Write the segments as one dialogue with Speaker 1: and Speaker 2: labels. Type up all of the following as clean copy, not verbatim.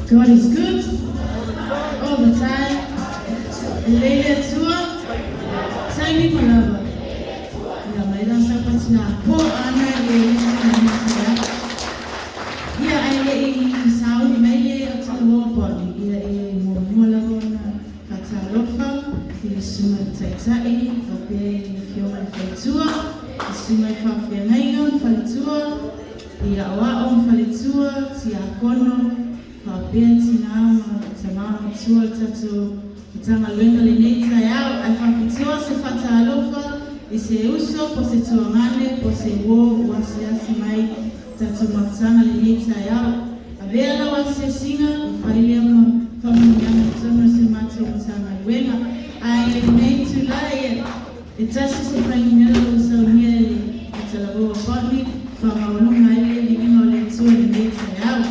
Speaker 1: God is good all the time. Leile tua, taimi palava. Ia maila sapatina po ana e ia. Ia ai e sauni maile o tala hoa poni. Ia e mua lavo na katalofa. Ia suma taitai, whapea i whioma i whaitua. Ia suma i whawhia ngainga whaitua. Ia awao whaitua, ti a kono. Whapea tina ama, tamama tua tatu. Tanga luenga le neita yao, ai whakitoa se whata alofa, i se uso po se tuangane, po se wo wasiasi mai, tatu matanga le neita yao. A vea la wasiasinga, whailia whamunianga tona se mate utanga luenga. Ai neitu laia, e tasi se whainginela usaunia le talagoa poni, whamawanunga ile li ino le tua le neita yao.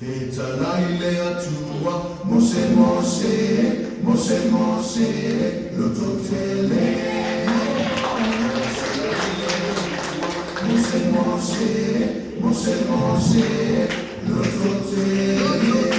Speaker 2: Fetala ile atua, Mose Mose, Mose Mose, lototele. Mose Mose, Mose Mose, lototele.